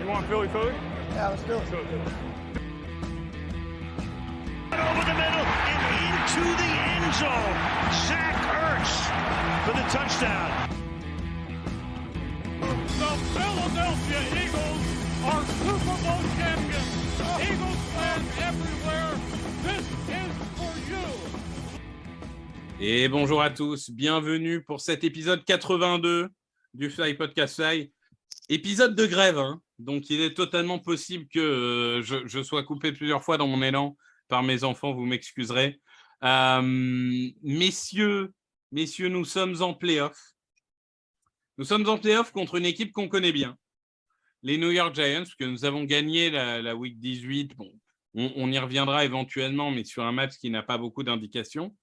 want Philly food? Yeah, let's do it. Over the middle and into the end zone. Zach Ertz for the touchdown. The Philadelphia Eagles are Super Bowl champions. Eagles fans everywhere, this is for you. Et bonjour à tous, bienvenue pour cet épisode 82 du Fly Podcast Fly. Épisode de grève, hein. Donc il est totalement possible que je sois coupé plusieurs fois dans mon élan par mes enfants, vous m'excuserez. Messieurs, nous sommes en play-off. Nous sommes en play-off contre une équipe qu'on connaît bien, les New York Giants, parce que nous avons gagné la Week 18. Bon, on y reviendra éventuellement, mais sur un match qui n'a pas beaucoup d'indications.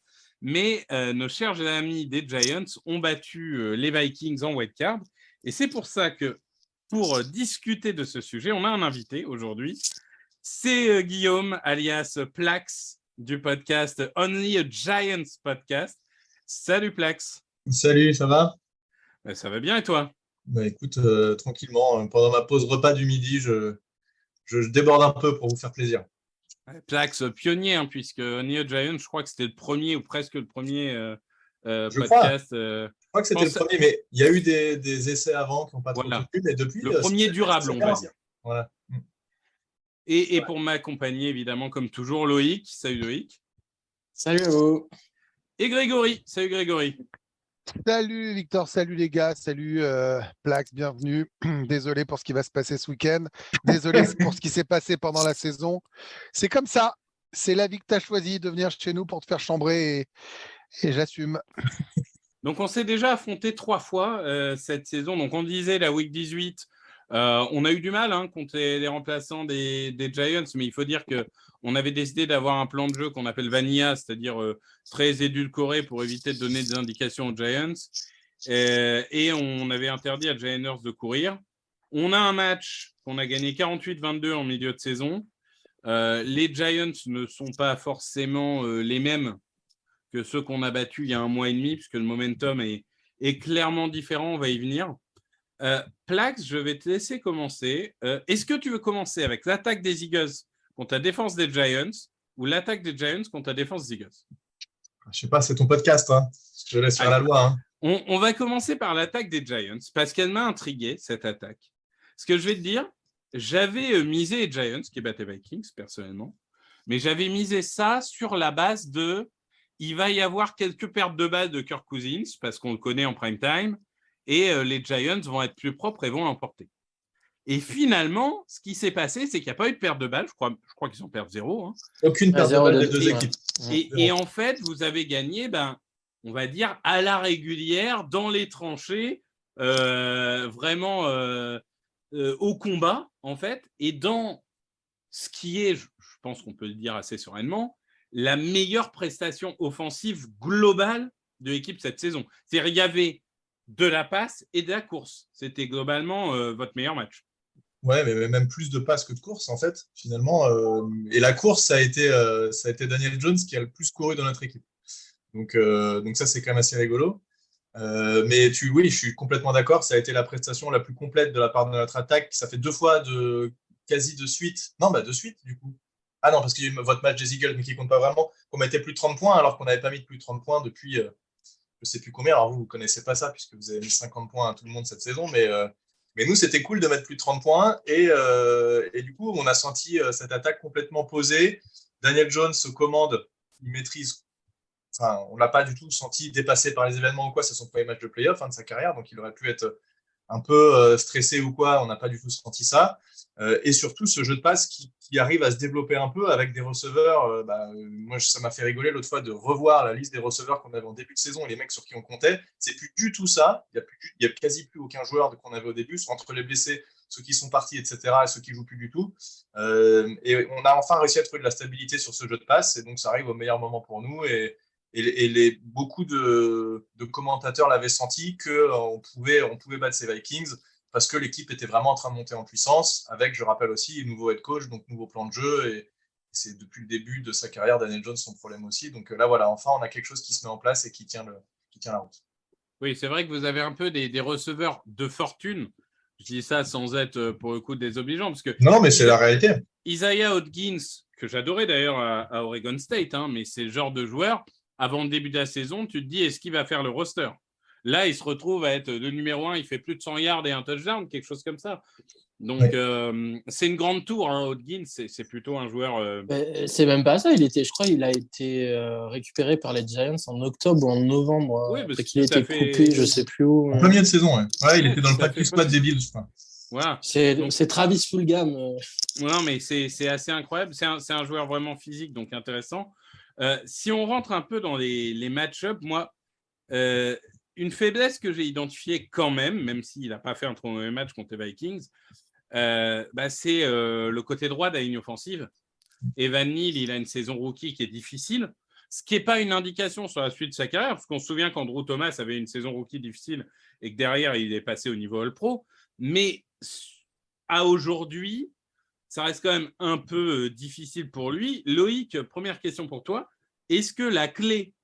Mais nos chers amis des Giants ont battu les Vikings en wildcard. Et c'est pour ça que, pour discuter de ce sujet, on a un invité aujourd'hui. C'est Guillaume, alias Plax, du podcast Only a Giants Podcast. Salut Plax. Salut, ça va? Ça va bien et toi? Écoute, tranquillement, pendant ma pause repas du midi, je déborde un peu pour vous faire plaisir. Plax, pionnier, hein, puisque Only a Giants, je crois que c'était le premier ou presque le premier podcast. Je crois que c'était le premier, mais il y a eu des essais avant qui n'ont pas trop tenu, mais depuis… Le premier durable, on va dire. Voilà. Et pour m'accompagner, évidemment, comme toujours, Loïc. Salut Loïc. Salut à vous. Et Grégory. Salut Grégory. Salut Victor, salut les gars, salut Plax, bienvenue. Désolé pour ce qui va se passer ce week-end. Désolé pour ce qui s'est passé pendant la saison. C'est comme ça. C'est la vie que tu as choisi de venir chez nous pour te faire chambrer et j'assume. Donc, on s'est déjà affronté 3 fois cette saison. Donc, on disait la Week 18, on a eu du mal contre les remplaçants des Giants, mais il faut dire qu'on avait décidé d'avoir un plan de jeu qu'on appelle Vanilla, c'est-à-dire très édulcoré pour éviter de donner des indications aux Giants. Et on avait interdit à Giants de courir. On a un match qu'on a gagné 48-22 en milieu de saison. Les Giants ne sont pas forcément les mêmes que ceux qu'on a battus il y a un mois et demi, puisque le momentum est clairement différent, on va y venir. Plax, je vais te laisser commencer. Est-ce que tu veux commencer avec l'attaque des Eagles contre la défense des Giants ou l'attaque des Giants contre la défense des Eagles? Je sais pas, c'est ton podcast, hein. Je laisse faire la loi. Hein. On va commencer par l'attaque des Giants, parce qu'elle m'a intrigué, cette attaque. Ce que je vais te dire, j'avais misé les Giants, qui battaient Vikings, personnellement, mais j'avais misé ça sur la base de il va y avoir quelques pertes de balles de Kirk Cousins, parce qu'on le connaît en prime time, et les Giants vont être plus propres et vont l'emporter. Et finalement, ce qui s'est passé, c'est qu'il n'y a pas eu de perte de balles. Je crois qu'ils ont perdu 0. Hein. Aucune perte de balles des deux équipes. Et en fait, vous avez gagné, on va dire, à la régulière, dans les tranchées, vraiment au combat, en fait. Et dans ce qui est, je pense qu'on peut le dire assez sereinement, la meilleure prestation offensive globale de l'équipe cette saison. C'est-à-dire qu'il y avait de la passe et de la course. C'était globalement votre meilleur match. Ouais, mais même plus de passes que de courses, en fait, finalement. Et la course, ça a été Daniel Jones qui a le plus couru dans notre équipe. Donc ça, c'est quand même assez rigolo. Mais oui, je suis complètement d'accord. Ça a été la prestation la plus complète de la part de notre attaque. Ça fait 2 fois quasi de suite. Non, de suite, du coup. Ah non, parce qu'il y a eu votre match des Eagles, mais qui ne compte pas vraiment, qu'on mettait plus de 30 points, alors qu'on n'avait pas mis de plus de 30 points depuis je ne sais plus combien. Alors vous ne connaissez pas ça, puisque vous avez mis 50 points à tout le monde cette saison, mais nous, c'était cool de mettre plus de 30 points. Et du coup, on a senti cette attaque complètement posée. Daniel Jones se commande, il maîtrise. Enfin, on ne l'a pas du tout senti dépassé par les événements ou quoi. C'est son premier match de play-off de sa carrière, donc il aurait pu être un peu stressé ou quoi. On n'a pas du tout senti ça. Et surtout, ce jeu de passe qui arrive à se développer un peu avec des receveurs. Moi, ça m'a fait rigoler l'autre fois de revoir la liste des receveurs qu'on avait en début de saison et les mecs sur qui on comptait. C'est plus du tout ça. Il y a quasi plus aucun joueur qu'on avait au début, entre les blessés, ceux qui sont partis, etc., et ceux qui jouent plus du tout. Et on a enfin réussi à trouver de la stabilité sur ce jeu de passe. Et donc, ça arrive au meilleur moment pour nous. Et beaucoup de commentateurs l'avaient senti qu'on pouvait battre ces Vikings parce que l'équipe était vraiment en train de monter en puissance avec, je rappelle aussi, nouveau head coach, donc nouveau plan de jeu. Et c'est depuis le début de sa carrière, Daniel Jones, son problème aussi. Donc là, voilà, enfin, on a quelque chose qui se met en place et qui tient la route. Oui, c'est vrai que vous avez un peu des receveurs de fortune Je dis ça sans être pour le coup désobligeant, parce que Non, mais c'est la réalité. Isaiah Hodgins, que j'adorais d'ailleurs à Oregon State, hein, mais c'est le genre de joueur, avant le début de la saison, tu te dis, est-ce qu'il va faire le roster? Là, il se retrouve à être le numéro 1, il fait plus de 100 yards et un touchdown, quelque chose comme ça. Donc, c'est une grande tour, hein, Hodgins, c'est plutôt un joueur... C'est même pas ça. Je crois qu'il a été récupéré par les Giants en octobre ou en novembre. Oui, après parce qu'il a que été coupé, je sais plus où. En plein milieu de saison, ouais. Ouais, il Ouais, était dans le ça fait practice squad des Bills, je crois. Voilà. C'est Travis Fulgham. Non, mais c'est assez incroyable. C'est un joueur vraiment physique, donc intéressant. Si on rentre un peu dans les match-ups, moi, une faiblesse que j'ai identifiée quand même s'il n'a pas fait un trop mauvais match contre les Vikings, c'est le côté droit de la ligne offensive. Evan Neal, il a une saison rookie qui est difficile, ce qui n'est pas une indication sur la suite de sa carrière, parce qu'on se souvient qu'Andrew Thomas avait une saison rookie difficile et que derrière, il est passé au niveau All-Pro. Mais à aujourd'hui, ça reste quand même un peu difficile pour lui. Loïc, première question pour toi. Est-ce que la clé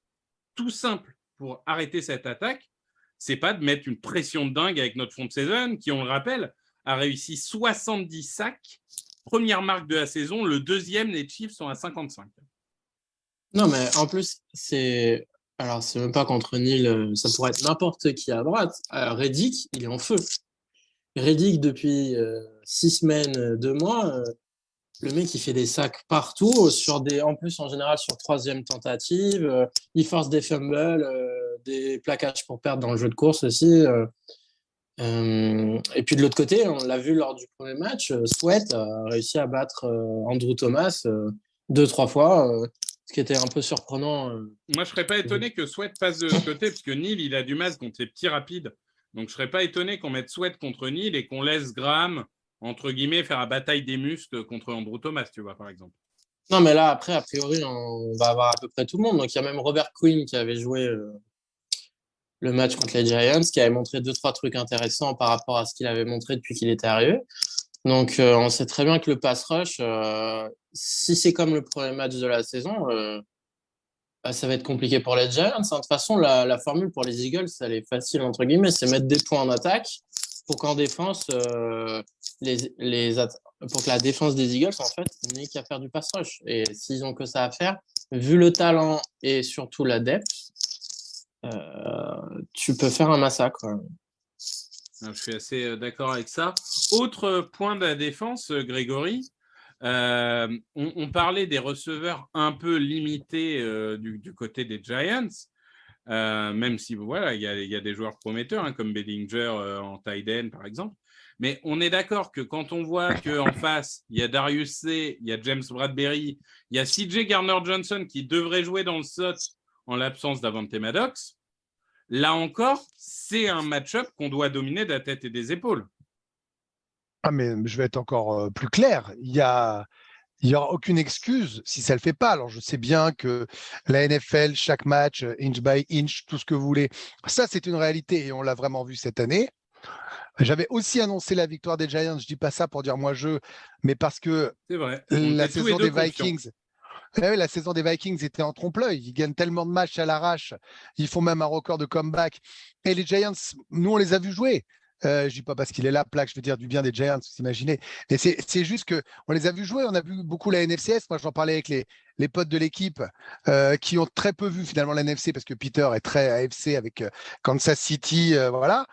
tout simple pour arrêter cette attaque, c'est pas de mettre une pression de dingue avec notre front seven qui, on le rappelle, a réussi 70 sacs, première marque de la saison, le deuxième, les Chiefs sont à 55. Non, mais en plus, c'est même pas contre Neal, ça pourrait être n'importe qui à droite. Reddick, il est en feu. Reddick, depuis 6 semaines, 2 mois, le mec, il fait des sacs partout, en plus, en général, sur 3e tentative. Il force des fumbles, des plaquages pour perdre dans le jeu de course aussi. Et puis de l'autre côté, on l'a vu lors du premier match, Sweat a réussi à battre Andrew Thomas 2-3 fois, ce qui était un peu surprenant. Moi, je serais pas étonné que Sweat passe de l'autre côté, parce que Neal, il a du mal contre ses petits rapides. Donc, je serais pas étonné qu'on mette Sweat contre Neal et qu'on laisse Graham, entre guillemets, faire la bataille des muscles contre Andrew Thomas, tu vois, par exemple. Non, mais là, après, a priori, on va avoir à peu près tout le monde. Donc, il y a même Robert Quinn qui avait joué le match contre les Giants, qui avait montré 2-3 trucs intéressants par rapport à ce qu'il avait montré depuis qu'il était arrivé. Donc, on sait très bien que le pass rush, si c'est comme le premier match de la saison, ça va être compliqué pour les Giants. De toute façon, la formule pour les Eagles, elle est facile, entre guillemets, c'est mettre des points en attaque pour qu'en défense, pour que la défense des Eagles, en fait, n'ait qu'à faire du pass rush. Et s'ils ont que ça à faire, vu le talent et surtout la depth, tu peux faire un massacre. Je suis assez d'accord avec ça. Autre point de la défense, Grégory, on parlait des receveurs un peu limités du côté des Giants, même si voilà, il y a des joueurs prometteurs hein, comme Bellinger en tight end par exemple. Mais on est d'accord que quand on voit qu'en face, il y a Darius C, il y a James Bradbury, il y a CJ Gardner-Johnson qui devrait jouer dans le slot en l'absence d'Avante Maddox, là encore, c'est un match-up qu'on doit dominer de la tête et des épaules. Ah, mais je vais être encore plus clair. Il n'y aura aucune excuse si ça ne le fait pas. Alors, je sais bien que la NFL, chaque match, inch by inch, tout ce que vous voulez, ça, c'est une réalité et on l'a vraiment vu cette année. J'avais aussi annoncé la victoire des Giants. Je ne dis pas ça pour dire moi mais parce que c'est vrai. la saison des Vikings. La saison des Vikings était en trompe-l'œil. Ils gagnent tellement de matchs à l'arrache. Ils font même un record de comeback. Et les Giants, nous, on les a vus jouer. Je ne dis pas parce qu'il est là, plaque, je veux dire du bien des Giants, vous imaginez. Mais c'est juste qu'on les a vus jouer. On a vu beaucoup la NFCS. Moi, j'en parlais avec les potes de l'équipe qui ont très peu vu finalement la NFC parce que Peter est très AFC avec Kansas City. Voilà.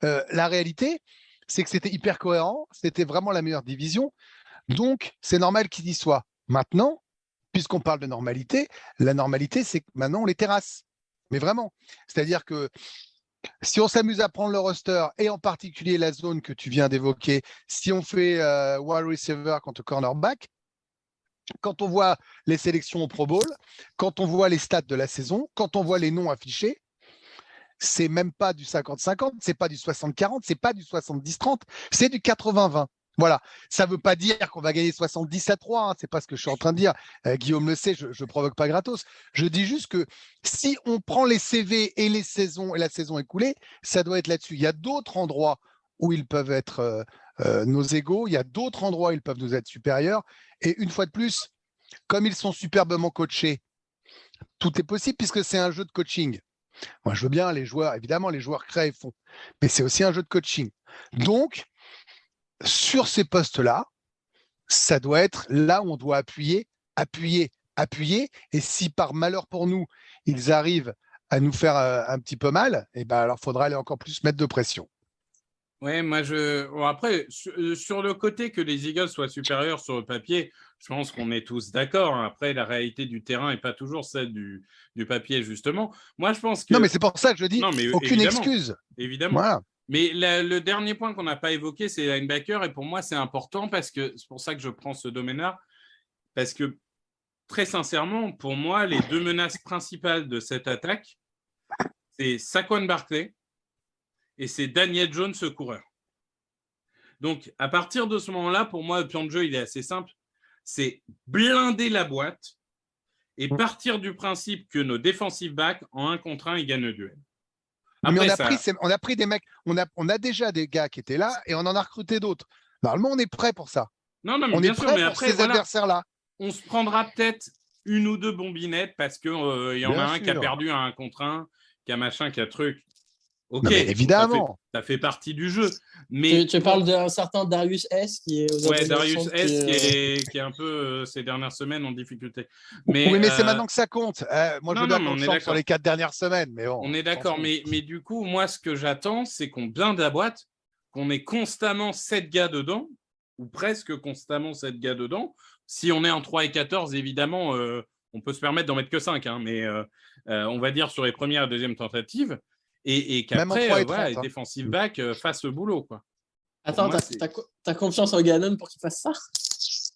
La réalité, c'est que c'était hyper cohérent. C'était vraiment la meilleure division. Donc, c'est normal qu'ils y soient. Maintenant, puisqu'on parle de normalité, la normalité, c'est que maintenant, on les terrasse. Mais vraiment. C'est-à-dire que si on s'amuse à prendre le roster, et en particulier la zone que tu viens d'évoquer, si on fait wide receiver contre cornerback, quand on voit les sélections au Pro Bowl, quand on voit les stats de la saison, quand on voit les noms affichés, c'est même pas du 50-50, c'est pas du 60-40, c'est pas du 70-30, c'est du 80-20. Voilà, ça ne veut pas dire qu'on va gagner 70-3, hein, c'est pas ce que je suis en train de dire. Guillaume le sait, je ne provoque pas gratos. Je dis juste que si on prend les CV et les saisons et la saison écoulée, ça doit être là-dessus. Il y a d'autres endroits où ils peuvent être nos égaux, il y a d'autres endroits où ils peuvent nous être supérieurs. Et une fois de plus, comme ils sont superbement coachés, tout est possible puisque c'est un jeu de coaching. Moi, je veux bien les joueurs, évidemment, les joueurs créent et font, mais c'est aussi un jeu de coaching. Donc, sur ces postes-là, ça doit être là où on doit appuyer. Et si par malheur pour nous, ils arrivent à nous faire un petit peu mal, et ben alors faudra aller encore plus mettre de pression. Ouais, moi bon, après, sur le côté que les Eagles soient supérieurs sur le papier, je pense qu'on est tous d'accord, hein. Après, la réalité du terrain n'est pas toujours celle du papier, justement. Moi, je pense que. Non, mais c'est pour ça que je dis Non, mais aucune évidemment, excuse. Évidemment. Voilà. Mais le dernier point qu'on n'a pas évoqué, c'est les linebackers. Et pour moi, c'est important parce que c'est pour ça que je prends ce domaine-là. Parce que, très sincèrement, pour moi, les deux menaces principales de cette attaque, c'est Saquon Barkley et c'est Daniel Jones, ce coureur. Donc, à partir de ce moment-là, pour moi, le plan de jeu, il est assez simple. C'est blinder la boîte et partir du principe que nos defensive backs, en 1 contre 1, ils gagnent le duel. Après, mais on a pris des mecs, on a déjà des gars qui étaient là et on en a recruté d'autres. Normalement, on est prêt pour ça. Non, mais on bien est sûr, prêt mais pour après, ces adversaires-là. On se prendra peut-être 1 ou 2 bombinettes parce qu'il y en Bien a un sûr. qui a perdu un 1 contre 1, qui a machin, qui a truc. Ok, non, mais évidemment. Ça fait partie du jeu. Mais tu parles d'un certain Darius S qui est aux Darius S qui est un peu ces dernières semaines en difficulté. Mais, oui, mais c'est maintenant que ça compte. Moi, je veux bien qu'on chante sur les 4 dernières semaines. Mais bon, on est d'accord. Mais du coup, moi, ce que j'attends, c'est qu'on blinde la boîte, qu'on ait constamment 7 gars dedans, ou presque constamment 7 gars dedans. Si on est en 3 et 14, évidemment, on peut se permettre d'en mettre que 5. Hein, mais on va dire sur les premières et deuxièmes tentatives. Et qu'après, les defensive back fassent le boulot. Quoi. Attends, t'as confiance en Gannon pour qu'il fasse ça?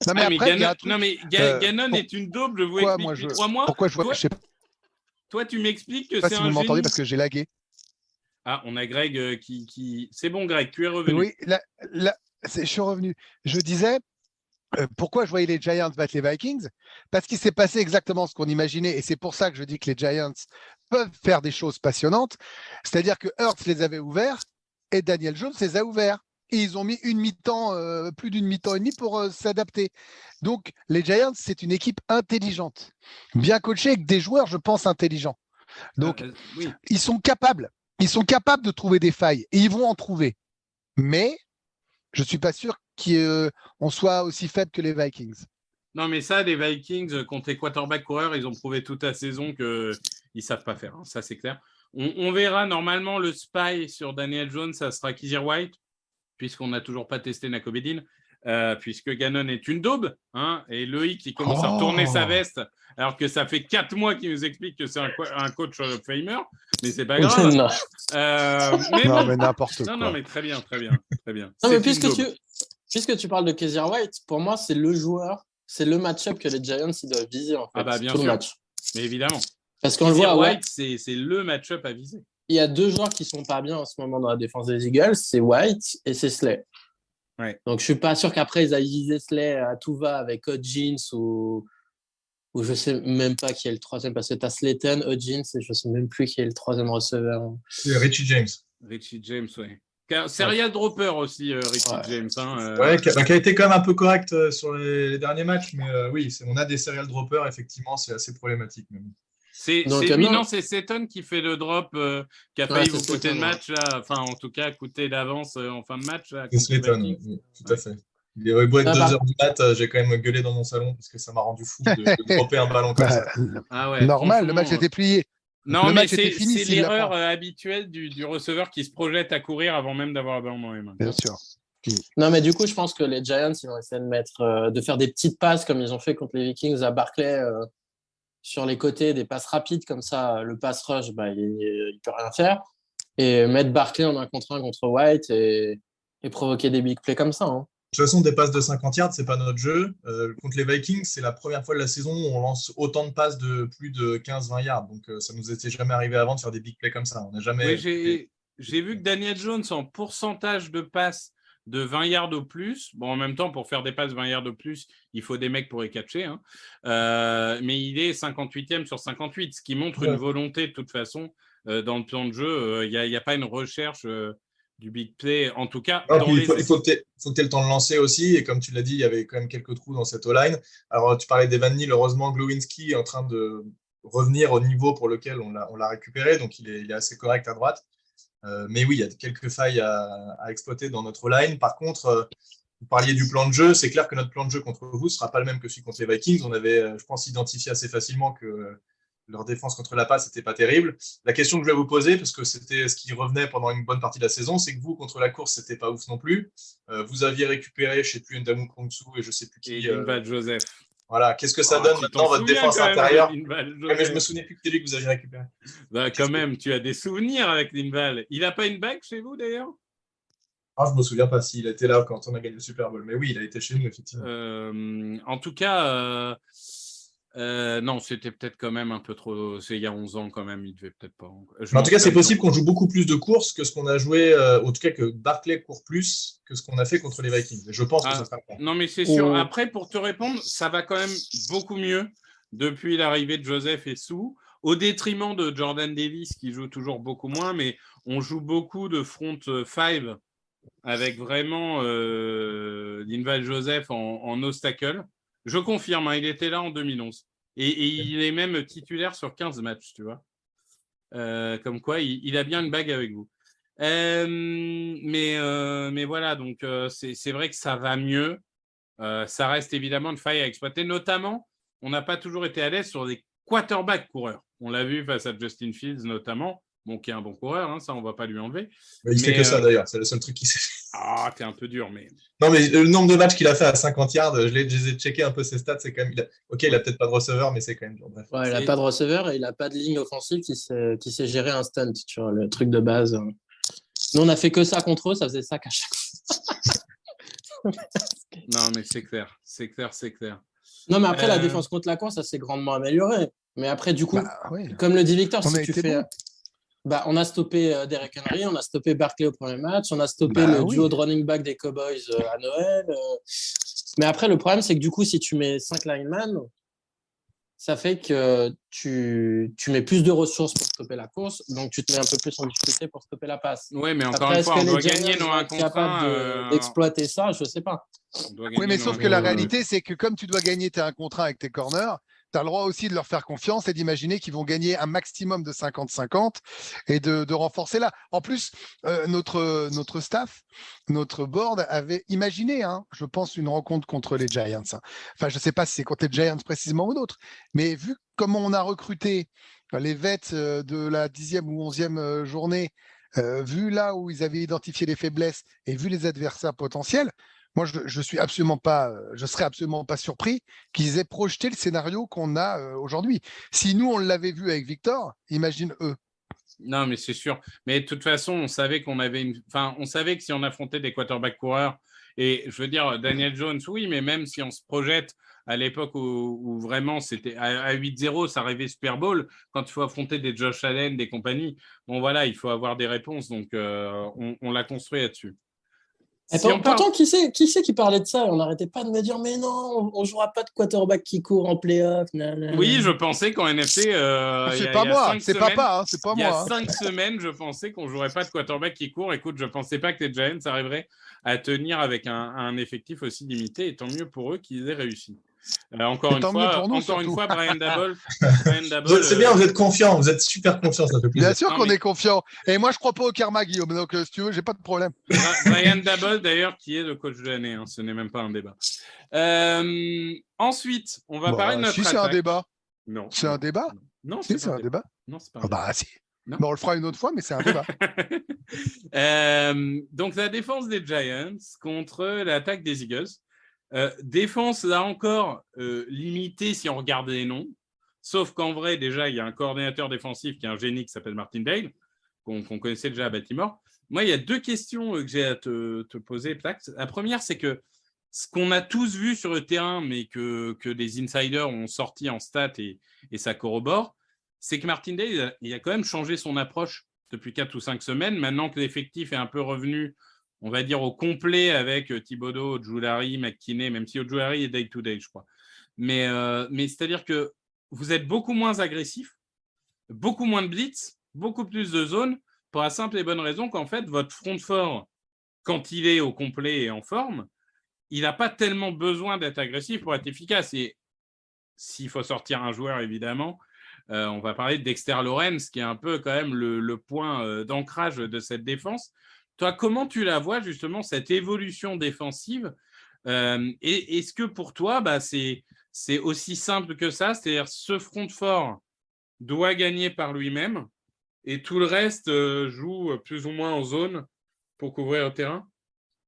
Non, mais Gannon est une daube, je vous explique depuis 3 mois. Pourquoi je vois Toi, tu m'expliques que c'est un génie. Je sais pas si vous m'entendez génie. Parce que j'ai lagué. Ah, on a Greg qui... C'est bon, Greg, tu es revenu. Oui, je suis revenu. Je disais, pourquoi je voyais les Giants battre les Vikings? Parce qu'il s'est passé exactement ce qu'on imaginait. Et c'est pour ça que je dis que les Giants peuvent faire des choses passionnantes. C'est-à-dire que Hurts les avait ouverts et Daniel Jones les a ouverts. Et ils ont mis plus d'une mi-temps et demi pour s'adapter. Donc, les Giants, c'est une équipe intelligente. Bien coachée avec des joueurs, je pense, intelligents. Donc, oui. Ils sont capables de trouver des failles. Et ils vont en trouver. Mais je ne suis pas sûr qu'on soit aussi faible que les Vikings. Non, mais ça, les Vikings, contre les quarterback coureurs, ils ont prouvé toute la saison qu'ils ne savent pas faire. Hein. Ça, c'est clair. On verra normalement le spy sur Daniel Jones, ça sera Kyzir White, puisqu'on n'a toujours pas testé Nakobe Dean, puisque Gannon est une daube. Hein, et Loïc qui commence à retourner sa veste, alors que ça fait 4 mois qu'il nous explique que c'est un coach Famer. Mais c'est pas grave. mais n'importe quoi. Non, mais très bien. Non, mais puisque tu parles de Kyzir White, pour moi, c'est le joueur, c'est le match-up que les Giants ils doivent viser en fait. Ah bah bien tout sûr. le match. Mais évidemment. Parce qu'on le voit, White, c'est le match-up à viser. Il y a 2 joueurs qui sont pas bien en ce moment dans la défense des Eagles, c'est White et c'est Slay. Ouais. Donc je suis pas sûr qu'après ils aillent viser Slay à tout va avec Hodgins ou je sais même pas qui est le troisième parce que t'as Slayton, Hodgins et je sais même plus qui est le troisième receveur. C'est Richie James. Richie James, oui. Serial dropper aussi, Richie James. Hein, Ouais, qui a été quand même un peu correct sur les derniers matchs, mais oui, on a des serial droppers, effectivement, c'est assez problématique. Mais bon. C'est Slayton qui fait le drop qui a failli vous coûter le match, là. Enfin, en tout cas, coûter d'avance en fin de match. C'est Slayton, oui, tout à fait. Il aurait beau être 2h du mat, j'ai quand même gueulé dans mon salon parce que ça m'a rendu fou de dropper un ballon comme ça. Ah ouais, normal, le match était plié. Non, mais c'est l'erreur habituelle du receveur qui se projette à courir avant même d'avoir le ballon dans les mains. Bien sûr. Non, mais du coup, je pense que les Giants, ils vont essayer de faire des petites passes comme ils ont fait contre les Vikings à Barkley sur les côtés, des passes rapides comme ça. Le pass rush, il peut rien faire. Et mettre Barkley en 1 contre 1 contre White et provoquer des big plays comme ça. Hein. De toute façon, des passes de 50 yards, c'est pas notre jeu. Contre les Vikings, c'est la première fois de la saison où on lance autant de passes de plus de 15-20 yards. Donc, ça nous était jamais arrivé avant de faire des big plays comme ça. On n'a jamais. Oui, j'ai vu que Daniel Jones, en pourcentage de passes de 20 yards au plus, bon, en même temps, pour faire des passes 20 yards au plus, il faut des mecs pour les catcher. Hein. Mais il est 58e sur 58, ce qui montre une volonté, de toute façon, dans le plan de jeu. Il n'y a pas une recherche. Du big play, en tout cas. Il faut que tu aies le temps de lancer aussi. Et comme tu l'as dit, il y avait quand même quelques trous dans cette O-line. Alors, tu parlais d'Evan Neal. Heureusement, Glowinski est en train de revenir au niveau pour lequel on l'a récupéré. Donc, il est assez correct à droite. Mais oui, il y a quelques failles à exploiter dans notre line. Par contre, vous parliez du plan de jeu. C'est clair que notre plan de jeu contre vous ne sera pas le même que celui contre les Vikings. On avait, je pense, identifié assez facilement que leur défense contre la passe n'était pas terrible. La question que je vais vous poser, parce que c'était ce qui revenait pendant une bonne partie de la saison, c'est que vous, contre la course, c'était pas ouf non plus. Vous aviez récupéré, je ne sais plus, Ndamu Kongsu et je ne sais plus qui. Et Linval Joseph. Voilà, qu'est-ce que ça donne tu maintenant, t'en votre souviens défense quand même intérieure? de Linval Ouais, mais je Joseph. me souvenais plus que c'était lui que vous aviez récupéré. Bah, quand même, tu as des souvenirs avec Linval. Il n'a pas une bague chez vous d'ailleurs? Ah, je me souviens pas s'il était là quand on a gagné le Super Bowl, mais oui, il a été chez nous, effectivement. En tout cas, non, c'était peut-être quand même un peu trop. C'est il y a 11 ans quand même, il devait peut-être pas. Mais en tout cas, c'est possible qu'on joue beaucoup plus de courses que ce qu'on a joué, en tout cas que Barkley court plus que ce qu'on a fait contre les Vikings. Et je pense que ça sera le cas. Non, mais c'est sûr. Après, pour te répondre, ça va quand même beaucoup mieux depuis l'arrivée de Joseph et Sue, au détriment de Jordan Davis qui joue toujours beaucoup moins, mais on joue beaucoup de front five avec vraiment Linval Joseph en obstacle. Je confirme, hein, il était là en 2011. Et il est même titulaire sur 15 matchs, tu vois. Comme quoi, il a bien une bague avec vous. Mais voilà, donc c'est vrai que ça va mieux. Ça reste évidemment une faille à exploiter. Notamment, on n'a pas toujours été à l'aise sur des quarterbacks coureurs. On l'a vu face à Justin Fields notamment. Bon, qui est un bon coureur, hein, ça, on ne va pas lui enlever. Mais il fait que ça, d'ailleurs. C'est le seul truc qu'il sait. Ah, t'es un peu dur, mais... Non, mais le nombre de matchs qu'il a fait à 50 yards, je les ai checké un peu ses stats, c'est quand même... Ok, il n'a peut-être pas de receveur, mais c'est quand même dur. Bref. Ouais, il n'a pas de receveur et il n'a pas de ligne offensive qui sait gérer un stunt, tu vois, le truc de base. Nous, on a fait que ça contre eux, ça faisait ça qu'à chaque fois. Non, mais c'est clair, c'est clair. Non, mais après, la défense contre la course, ça s'est grandement amélioré. Mais après, du coup, oui. comme le dit Victor, On si a tu été fais... bon. Bah, on a stoppé Derrick Henry, on a stoppé Barkley au premier match, on a stoppé le duo de running back des Cowboys à Noël. Mais après, le problème, c'est que du coup, si tu mets 5 linemen, ça fait que tu mets plus de ressources pour stopper la course, donc tu te mets un peu plus en difficulté pour stopper la passe. Oui, mais encore Après, une fois, on doit gagner nos 1 contre 1. Capable d'exploiter ça, je ne sais pas. Oui, mais sauf que la réalité, c'est que comme tu dois gagner tes 1 contre 1 avec tes corners, tu as le droit aussi de leur faire confiance et d'imaginer qu'ils vont gagner un maximum de 50-50 et de renforcer là. En plus, notre staff, notre board avait imaginé, je pense, une rencontre contre les Giants. Enfin, je ne sais pas si c'est contre les Giants précisément ou d'autres, mais vu comment on a recruté les vets de la 10e ou 11e journée, vu là où ils avaient identifié les faiblesses et vu les adversaires potentiels, moi, je serais absolument pas surpris qu'ils aient projeté le scénario qu'on a aujourd'hui. Si nous, on l'avait vu avec Victor, imagine eux. Non, mais c'est sûr. Mais de toute façon, on savait on savait que si on affrontait des quarterbacks coureurs, et je veux dire, Daniel Jones, oui, mais même si on se projette à l'époque où vraiment c'était à 8-0, ça rêvait Super Bowl, quand il faut affronter des Josh Allen, des compagnies, bon voilà, il faut avoir des réponses, donc on l'a construit là-dessus. Pourtant, qui c'est qui parlait de ça? On n'arrêtait pas de me dire, mais non, on ne jouera pas de quarterback qui court en playoff. Oui, je pensais qu'en NFC, c'est pas moi, c'est papa, c'est pas moi. Il y a 5 semaines, je pensais qu'on ne jouerait pas de quarterback qui court. Écoute, je ne pensais pas que les Giants arriveraient à tenir avec un effectif aussi limité, et tant mieux pour eux qu'ils aient réussi. Encore une fois, Brian Daboll. C'est bien, vous êtes confiant, vous êtes super confiant, ça fait plaisir. Bien sûr qu'on est confiant. Et moi, je crois pas au karma, Guillaume. Donc, si tu veux, j'ai pas de problème. Brian Daboll, d'ailleurs, qui est le coach de l'année. Ce n'est même pas un débat. Ensuite, on va parler de notre attaque. C'est un débat. Non. C'est un débat. Non, c'est un débat. Non, c'est pas un débat. Si. Bon, on le fera une autre fois, mais c'est un débat. Donc, la défense des Giants contre l'attaque des Eagles. Défense, là encore, limitée si on regarde les noms. Sauf qu'en vrai, déjà, il y a un coordinateur défensif qui est un génie qui s'appelle Martin Dale, qu'on connaissait déjà à Baltimore. Moi, il y a 2 questions que j'ai à te poser, Plax. La première, c'est que ce qu'on a tous vu sur le terrain, mais que des insiders ont sorti en stats et ça corrobore, c'est que Martin Dale, il a quand même changé son approche depuis 4 ou 5 semaines. Maintenant que l'effectif est un peu revenu, on va dire, au complet avec Thibodeau, Ojulari, McKinney, même si Ojulari est day-to-day, je crois. Mais c'est-à-dire que vous êtes beaucoup moins agressif, beaucoup moins de blitz, beaucoup plus de zones, pour la simple et bonne raison qu'en fait, votre front fort, quand il est au complet et en forme, il n'a pas tellement besoin d'être agressif pour être efficace. Et s'il faut sortir un joueur, évidemment, On va parler de Dexter Lawrence, qui est un peu quand même le point d'ancrage de cette défense. Toi, comment tu la vois justement, cette évolution défensive et est-ce que pour toi, c'est aussi simple que ça? C'est-à-dire ce front fort doit gagner par lui-même et tout le reste joue plus ou moins en zone pour couvrir le terrain?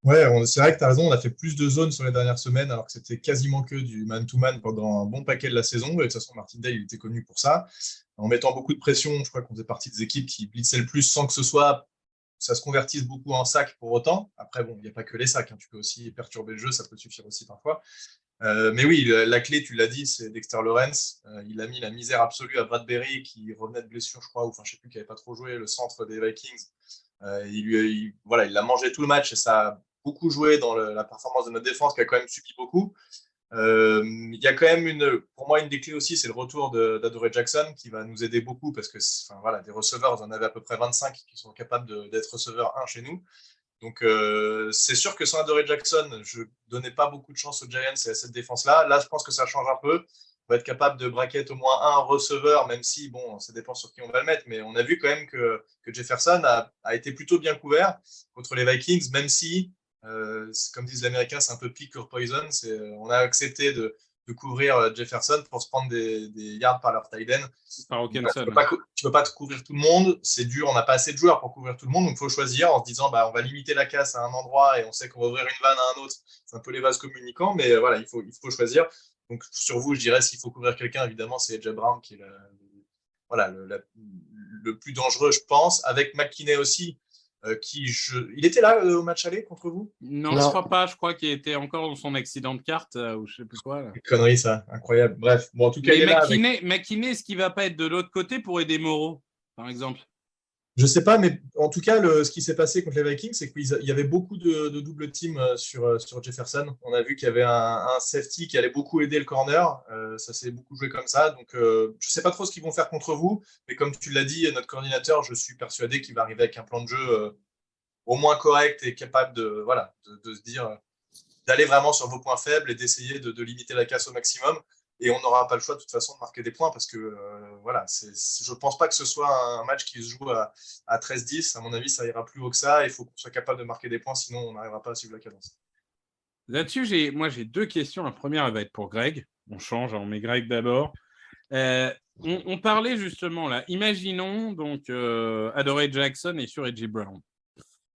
Ouais, c'est vrai que tu as raison, on a fait plus de zones sur les dernières semaines, alors que c'était quasiment que du man-to-man pendant un bon paquet de la saison. Et de toute façon, Martindale, il était connu pour ça. En mettant beaucoup de pression, je crois qu'on faisait partie des équipes qui blitzaient le plus sans que ça se convertisse beaucoup en sac pour autant. Après, bon, il n'y a pas que les sacs, hein. Tu peux aussi perturber le jeu, ça peut suffire aussi parfois. Mais oui, la clé, tu l'as dit, c'est Dexter Lawrence. Il a mis la misère absolue à Bradbury, qui revenait de blessure, je crois, ou enfin, je ne sais plus, qui n'avait pas trop joué, le centre des Vikings. Il l'a mangé tout le match et ça a beaucoup joué dans la performance de notre défense qui a quand même subi beaucoup. Il y a quand même pour moi, une des clés aussi, c'est le retour d'Adoree Jackson qui va nous aider beaucoup parce que des receveurs, vous en avez à peu près 25 qui sont capables d'être receveurs 1 chez nous. Donc, c'est sûr que sans Adoree Jackson, je ne donnais pas beaucoup de chance aux Giants et à cette défense-là. Là, je pense que ça change un peu. On va être capable de bracket au moins un receveur, même si, bon, ça dépend sur qui on va le mettre. Mais on a vu quand même que Jefferson a été plutôt bien couvert contre les Vikings, même si, comme disent les Américains, c'est un peu pick or poison. On a accepté de couvrir Jefferson pour se prendre des yards par leur tight end. Par Hawkinson. Tu peux pas te couvrir tout le monde, c'est dur, on n'a pas assez de joueurs pour couvrir tout le monde, donc il faut choisir en se disant on va limiter la casse à un endroit et on sait qu'on va ouvrir une vanne à un autre. C'est un peu les vases communicants, mais voilà, il faut choisir. Donc sur vous, je dirais s'il faut couvrir quelqu'un, évidemment, c'est AJ Brown qui est le plus dangereux, je pense, avec McKinney aussi. Il était là au match aller contre vous? Non, je crois pas. Je crois qu'il était encore dans son accident de carte ou je sais plus quoi. Là. Connerie, ça, incroyable. Bref, bon, en tout cas, mais il est là. McKinney, est-ce qu'il va pas être de l'autre côté pour aider Moreau, par exemple? Je sais pas, mais en tout cas, ce qui s'est passé contre les Vikings, c'est qu'il y avait beaucoup de double team sur Jefferson. On a vu qu'il y avait un safety qui allait beaucoup aider le corner. Ça s'est beaucoup joué comme ça. Donc, je sais pas trop ce qu'ils vont faire contre vous, mais comme tu l'as dit, notre coordinateur, je suis persuadé qu'il va arriver avec un plan de jeu au moins correct et capable de se dire d'aller vraiment sur vos points faibles et d'essayer de limiter la casse au maximum. Et on n'aura pas le choix de toute façon de marquer des points parce que je ne pense pas que ce soit un match qui se joue à 13-10. À mon avis, ça ira plus haut que ça. Il faut qu'on soit capable de marquer des points, sinon on n'arrivera pas à suivre la cadence. Là-dessus, j'ai deux questions. La première, elle va être pour Greg. On change, on met Greg d'abord. On parlait justement là. Imaginons donc Adoree Jackson et sur A.J. Brown.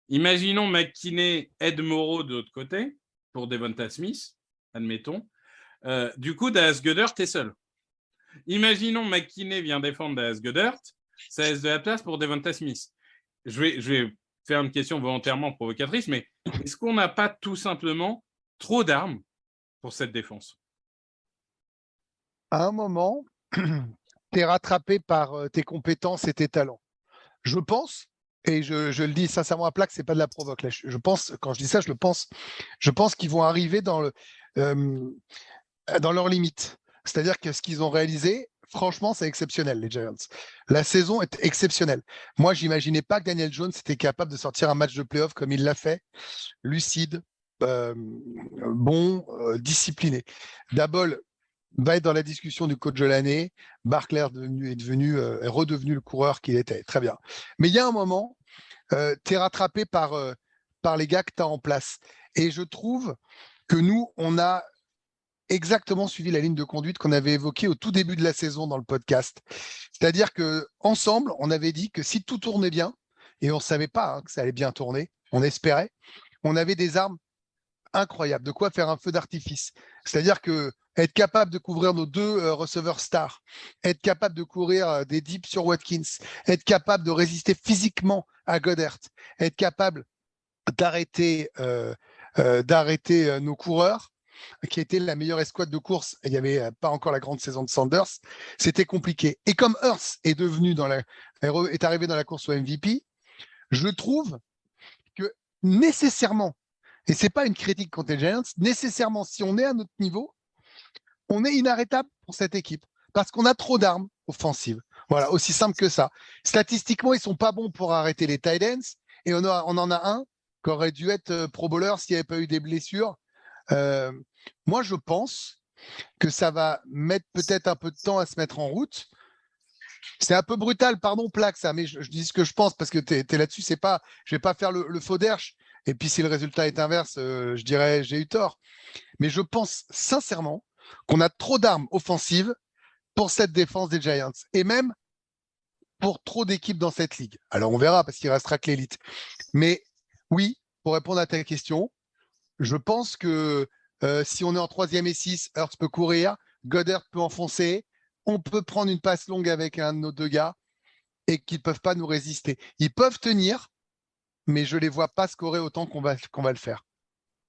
Imaginons McKinney aide Moreau de l'autre côté pour Devonta Smith, admettons. Du coup, Dallas Goedert est seul. Imaginons McKinney vient défendre Dallas Goedert, ça laisse de la place pour Devonta Smith. Je vais faire une question volontairement provocatrice, mais est-ce qu'on n'a pas tout simplement trop d'armes pour cette défense? À un moment, tu es rattrapé par tes compétences et tes talents. Je pense, et je le dis sincèrement à Plaque, c'est pas de la provoque. Là, je pense, quand je dis ça, je pense qu'ils vont arriver dans leurs limites. C'est-à-dire que ce qu'ils ont réalisé, franchement, c'est exceptionnel, les Giants. La saison est exceptionnelle. Moi, je n'imaginais pas que Daniel Jones était capable de sortir un match de playoff comme il l'a fait, lucide, discipliné. Dabol va être dans la discussion du coach de l'année. Barclay est redevenu le coureur qu'il était. Très bien. Mais il y a un moment, tu es rattrapé par les gars que tu as en place. Et je trouve que nous, on a exactement suivi la ligne de conduite qu'on avait évoquée au tout début de la saison dans le podcast. C'est-à-dire qu'ensemble, on avait dit que si tout tournait bien, et on ne savait pas que ça allait bien tourner, on espérait, on avait des armes incroyables, de quoi faire un feu d'artifice. C'est-à-dire que être capable de couvrir nos deux receveurs stars, être capable de courir des dips sur Watkins, être capable de résister physiquement à Goedert, être capable d'arrêter nos coureurs, qui était la meilleure escouade de course, il n'y avait pas encore la grande saison de Sanders, c'était compliqué. Et comme Hurts est arrivé dans la course au MVP, je trouve que nécessairement, et ce n'est pas une critique contre les Giants, nécessairement, si on est à notre niveau, on est inarrêtable pour cette équipe, parce qu'on a trop d'armes offensives. Voilà, aussi simple que ça. Statistiquement, ils ne sont pas bons pour arrêter les tight ends, et on en a un qui aurait dû être pro bowler s'il n'y avait pas eu des blessures. Moi, je pense que ça va mettre peut-être un peu de temps à se mettre en route, C'est un peu brutal, pardon, Plaque, ça, mais je dis ce que je pense parce que tu es là-dessus. Je vais pas faire le faux d'Hersch. Et puis, si le résultat est inverse, je dirais j'ai eu tort. Mais je pense sincèrement qu'on a trop d'armes offensives pour cette défense des Giants. Et même pour trop d'équipes dans cette ligue. Alors, on verra parce qu'il restera que l'élite. Mais oui, pour répondre à ta question, je pense que si on est en 3e et 6, Hurts peut courir, Goddard peut enfoncer, on peut prendre une passe longue avec un de nos 2 gars et qu'ils ne peuvent pas nous résister. Ils peuvent tenir, mais je ne les vois pas scorer autant qu'on va le faire.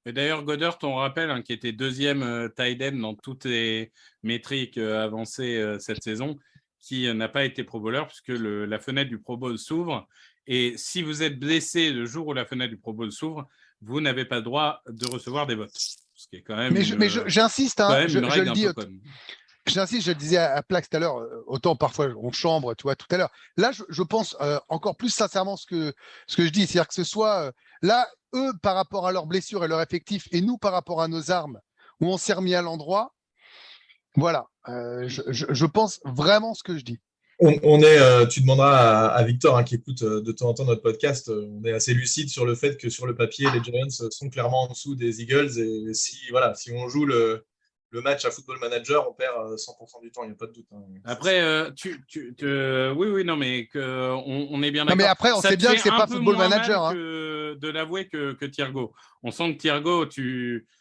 Et d'ailleurs, Goddard, on rappelle, qui était 2e tight end dans toutes les métriques avancées cette saison, qui n'a pas été Pro Bowler puisque la fenêtre du Pro Bowl s'ouvre. Et si vous êtes blessé le jour où la fenêtre du Pro Bowl s'ouvre, vous n'avez pas le droit de recevoir des votes. Ce qui est quand même. Mais j'insiste, je le dis. J'insiste, je le disais à Plax tout à l'heure, autant parfois on chambre, tu vois, tout à l'heure. Là, je pense encore plus sincèrement ce que je dis, c'est-à-dire que ce soit là, eux par rapport à leurs blessures et leur effectif, et nous par rapport à nos armes, où on s'est remis à l'endroit. Voilà, je pense vraiment ce que je dis. Tu demanderas à Victor, qui écoute de temps en temps notre podcast, on est assez lucide sur le fait que sur le papier, les Giants sont clairement en dessous des Eagles. Et si on joue le match à Football Manager, on perd 100% du temps, il n'y a pas de doute. Après, oui, non, mais on est bien d'accord. Non, mais après, on sait bien que c'est pas Football Manager. De l'avouer que Thiergo. On sent que Thiergo,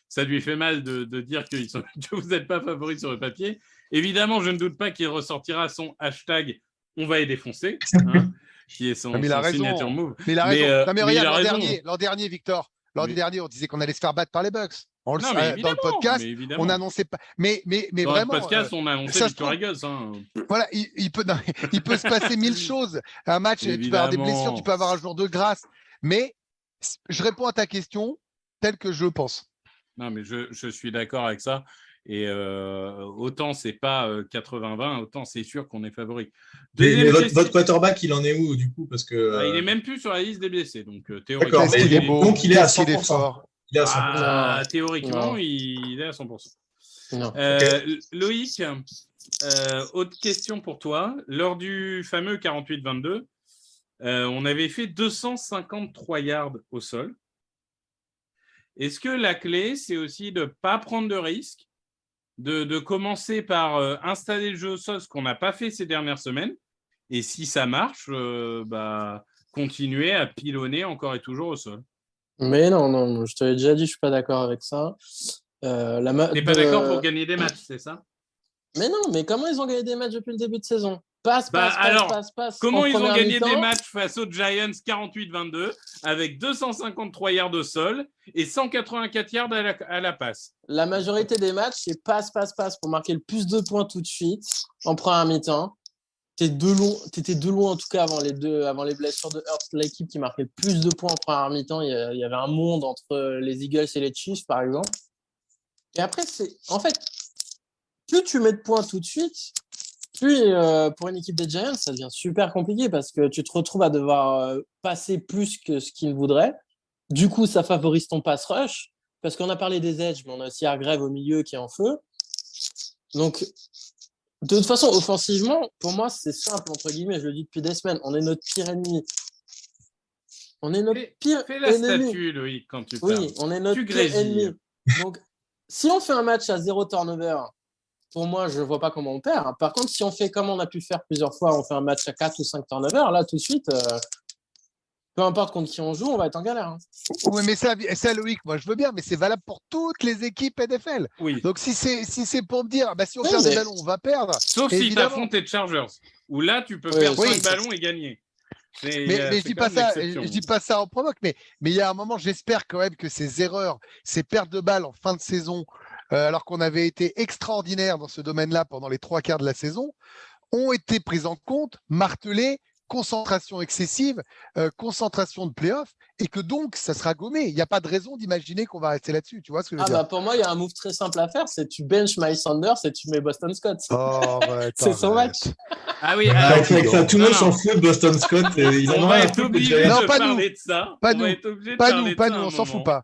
ça lui fait mal de dire que vous n'êtes pas favori sur le papier. Évidemment, je ne doute pas qu'il ressortira son hashtag « On va les défoncer », qui est son signature move. Mais il a raison. Non, mais regarde, l'an dernier, Victor, l'an dernier, on disait qu'on allait se faire battre par les Bucks. Dans le podcast, on n'annonçait pas. Mais dans vraiment. Le podcast, on a annoncé Victor Eagles. Voilà, il peut se passer 1000 choses. Un match, tu peux avoir des blessures, tu peux avoir un jour de grâce. Mais je réponds à ta question telle que je pense. Non, mais je suis d'accord avec ça. Et autant c'est pas 80-20, autant c'est sûr qu'on est favori. Mais votre quarterback, il en est où du coup parce que il est même plus sur la liste des blessés, donc théoriquement. D'accord, donc il est à 100%. Il est à 100%. Théoriquement, il est à 100%. Non. Loïc, autre question pour toi. Lors du fameux 48-22, on avait fait 253 yards au sol. Est-ce que la clé, c'est aussi de ne pas prendre de risques, de commencer par installer le jeu au sol, ce qu'on n'a pas fait ces dernières semaines, et si ça marche, continuer à pilonner encore et toujours au sol? Mais non, je te l'ai déjà dit, je ne suis pas d'accord avec ça. Tu n'es pas d'accord pour gagner des matchs, c'est ça? Mais non, mais comment ils ont gagné des matchs depuis le début de saison? Passe. Comment ils ont gagné des matchs face aux Giants 48-22 avec 253 yards au sol et 184 yards à la passe? La majorité des matchs, c'est passe pour marquer le plus de points tout de suite en première mi-temps. T'étais de loin en tout cas avant les blessures de Hurts, l'équipe qui marquait le plus de points en première mi-temps. Il y avait un monde entre les Eagles et les Chiefs par exemple. Et après, en fait, plus tu mets de points tout de suite, plus pour une équipe des Giants, ça devient super compliqué parce que tu te retrouves à devoir passer plus que ce qu'ils voudraient. Du coup, ça favorise ton pass rush parce qu'on a parlé des edges, mais on a aussi Hargrave au milieu qui est en feu. Donc, de toute façon, offensivement, pour moi, c'est simple, entre guillemets, je le dis depuis des semaines, on est notre pire ennemi. Fais la statue, Loïc, quand tu parles. Oui, on est notre pire ennemi. Donc, si on fait un match à 0 turnover, pour moi, je ne vois pas comment on perd. Par contre, si on fait comme on a pu faire plusieurs fois, on fait un match à 4 ou 5 turnovers, là, tout de suite, peu importe contre qui on joue, on va être en galère. Oui, mais ça, Loïc, moi, je veux bien, mais c'est valable pour toutes les équipes NFL. Oui. Donc, si c'est pour me dire, si on perd des ballons, on va perdre. Sauf si tu affrontes les Chargers, où là, tu peux perdre 5 ballons et gagner. Mais je dis pas ça en provoque, mais il y a un moment, j'espère quand même que ces erreurs, ces pertes de balles en fin de saison, alors qu'on avait été extraordinaire dans ce domaine-là pendant les 3 quarts de la saison, ont été prises en compte, martelées, concentration excessive, concentration de play-off, et que donc ça sera gommé. Il n'y a pas de raison d'imaginer qu'on va rester là-dessus. Tu vois ce que je veux dire? Pour moi, il y a un move très simple à faire, c'est tu bench Miles Sanders et tu mets Boston Scott. Oh, ouais, c'est son match. Ah oui, tout le monde s'en fout de Boston Scott. On va être obligé de parler de ça. Pas nous, on s'en fout pas.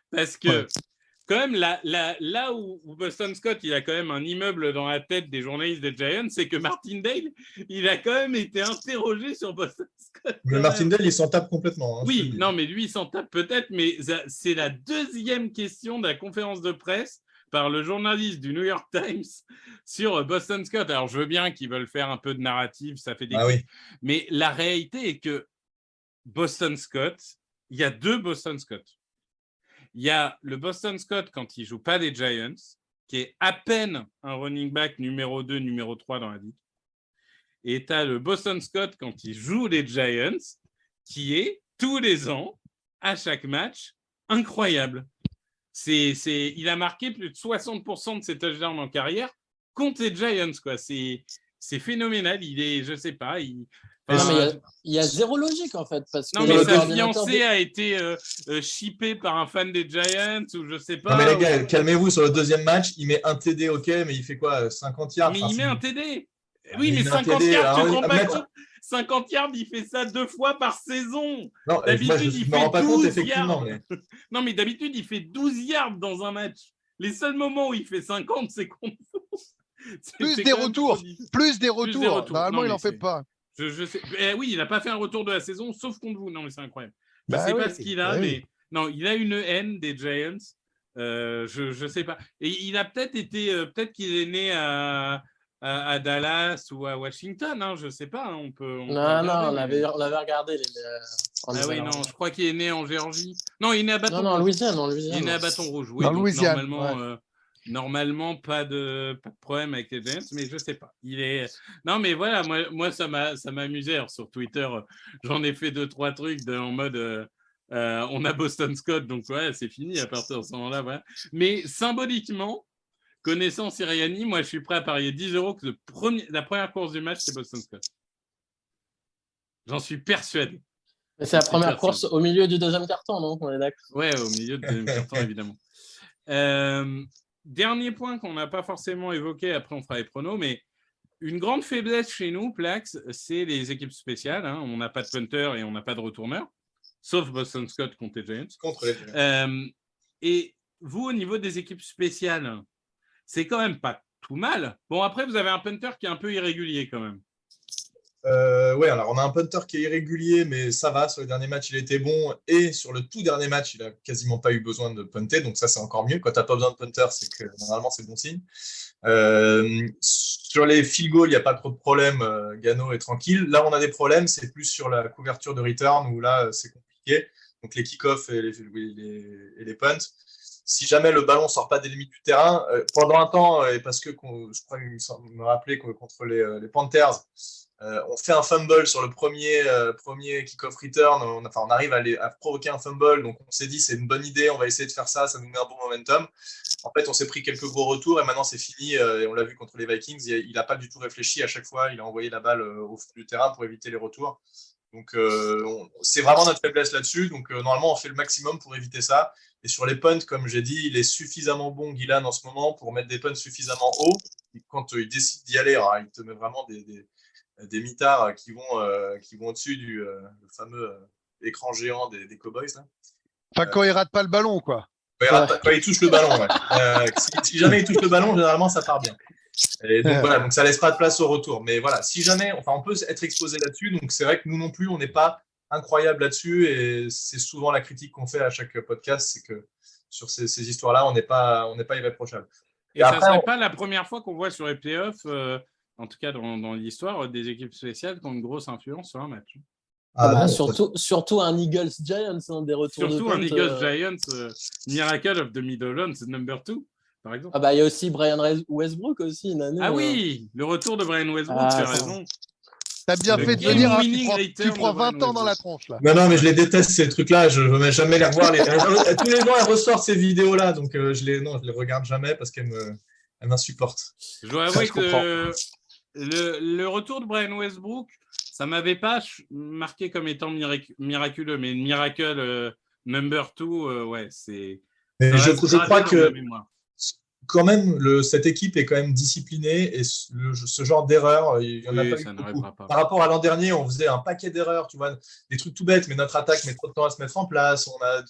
Parce que quand même, là où Boston Scott, il a quand même un immeuble dans la tête des journalistes des Giants, c'est que Martindale, il a quand même été interrogé sur Boston Scott. Mais Martindale, il s'en tape complètement. Hein, oui, non, mais lui, il s'en tape peut-être, mais c'est la deuxième question de la conférence de presse par le journaliste du New York Times sur Boston Scott. Alors, je veux bien qu'ils veulent faire un peu de narrative, ça fait des oui. mais la réalité est que Boston Scott, il y a deux Boston Scott. Il y a le Boston Scott quand il ne joue pas les Giants, qui est à peine un running back numéro 2, numéro 3 dans la ligue. Et tu as le Boston Scott quand il joue les Giants, qui est tous les ans, à chaque match, incroyable. Il a marqué plus de 60% de ses touchdowns en carrière contre les Giants, quoi. C'est phénoménal. Il est, je sais pas, il y a zéro logique en fait. Parce non, que mais sa fiancée a été shippée par un fan des Giants ou je sais pas. Non, mais les gars, calmez-vous sur le deuxième match. Il met un TD, ok, mais il fait quoi 50 yards. Mais il met un TD. Oui, mais 50 yards, tu te rends pas compte 50 yards, il fait ça 2 fois par saison. Non, d'habitude, je me rends pas compte, effectivement. Mais... non, mais d'habitude, il fait 12 yards dans un match. Les seuls moments où il fait 50, c'est contre vous. Plus des retours. Normalement, non, il n'en fait pas. Je sais. Oui, il n'a pas fait un retour de la saison, sauf contre vous. Non, mais c'est incroyable. Je ne sais pas ce qu'il a, mais non, il a une haine des Giants. Je ne sais pas. Et il a peut-être été, peut-être qu'il est né à Dallas ou à Washington, hein, je ne sais pas. On l'avait regardé. oui, non, je crois qu'il est né en Géorgie. Non, il est né à Bâton Rouge. Non, Louisiane. Il est né à Bâton Rouge. Oui, dans Louisiane. Normalement, pas de problème avec les Giants, mais je ne sais pas. Non, mais voilà, moi ça m'amusait. Sur Twitter, j'en ai fait 2-3 trucs en mode on a Boston Scott, donc ouais, c'est fini à partir de ce moment-là. Voilà. Mais symboliquement, connaissant Sirianni, moi je suis prêt à parier 10 € que la première course du match, c'est Boston Scott. J'en suis persuadé. Mais c'est la première course au milieu du deuxième quart-temps, non? On est d'accord. Ouais, au milieu du deuxième quart-temps, évidemment. Dernier point qu'on n'a pas forcément évoqué, après on fera les pronos, mais une grande faiblesse chez nous, Plax, c'est les équipes spéciales. Hein. On n'a pas de punter et on n'a pas de retourneur, sauf Boston Scott contre les Giants. Contre les Giants. Et vous, au niveau des équipes spéciales, c'est quand même pas tout mal. Bon, après, vous avez un punter qui est un peu irrégulier quand même. Ouais, alors on a un punter qui est irrégulier, mais ça va. Sur les derniers matchs, il était bon. Et sur le tout dernier match, il n'a quasiment pas eu besoin de punter. Donc ça, c'est encore mieux. Quand tu n'as pas besoin de punter, c'est que normalement, c'est bon signe. Sur les field goals, il n'y a pas trop de problème. Gano est tranquille. Là, on a des problèmes. C'est plus sur la couverture de return où là, c'est compliqué. Donc les kick-offs et les punts. Si jamais le ballon ne sort pas des limites du terrain, pendant un temps, et parce que je crois me rappeler que contre les Panthers, on fait un fumble sur le premier kick-off return. On arrive à provoquer un fumble. Donc, on s'est dit, c'est une bonne idée. On va essayer de faire ça. Ça nous met un bon momentum. En fait, on s'est pris quelques gros retours et maintenant, c'est fini. Et on l'a vu contre les Vikings. Il n'a pas du tout réfléchi. À chaque fois, il a envoyé la balle au fond du terrain pour éviter les retours. Donc, c'est vraiment notre faiblesse là-dessus. Donc, normalement, on fait le maximum pour éviter ça. Et sur les punts, comme j'ai dit, il est suffisamment bon, Gillan, en ce moment, pour mettre des punts suffisamment hauts. Et quand il décide d'y aller, alors, il te met vraiment des mitards qui vont au-dessus du fameux écran géant des Cowboys. Là. Enfin, quand il rate pas le ballon, quoi. Quand il touche le ballon, ouais. Si jamais il touche le ballon, généralement, ça part bien. Et donc, voilà, donc ça laisse pas de place au retour. Mais voilà, si jamais, on peut être exposé là-dessus. Donc, c'est vrai que nous non plus, on n'est pas incroyable là-dessus. Et c'est souvent la critique qu'on fait à chaque podcast, c'est que sur ces histoires-là, on n'est pas irréprochable. Et ça ne serait pas la première fois qu'on voit sur les playoffs, en tout cas dans l'histoire, des équipes spéciales qui ont une grosse influence sur un match. Surtout un Eagles Giants, des retours surtout de un Eagles Giants, Miracle of the Middle number 2, par exemple. Il y a aussi Brian Westbrook aussi une année. Oui, le retour de Brian Westbrook, tu as raison. T'as bien fait de venir, tu prends 20 ans dans la tronche là. Non, mais je les déteste ces trucs-là, je ne veux jamais les revoir. Tous les ans, elles ressortent ces vidéos-là, donc je les regarde jamais parce qu'elles m'insupportent. Je dois avouer que le retour de Brian Westbrook, ça ne m'avait pas marqué comme étant miraculeux, mais Miracle number 2, ouais, c'est. Je crois que quand même, cette équipe est quand même disciplinée et ce genre d'erreur, il y en a pas eu beaucoup. Par rapport à l'an dernier, on faisait un paquet d'erreurs, tu vois, des trucs tout bêtes, mais notre attaque met trop de temps à se mettre en place. On a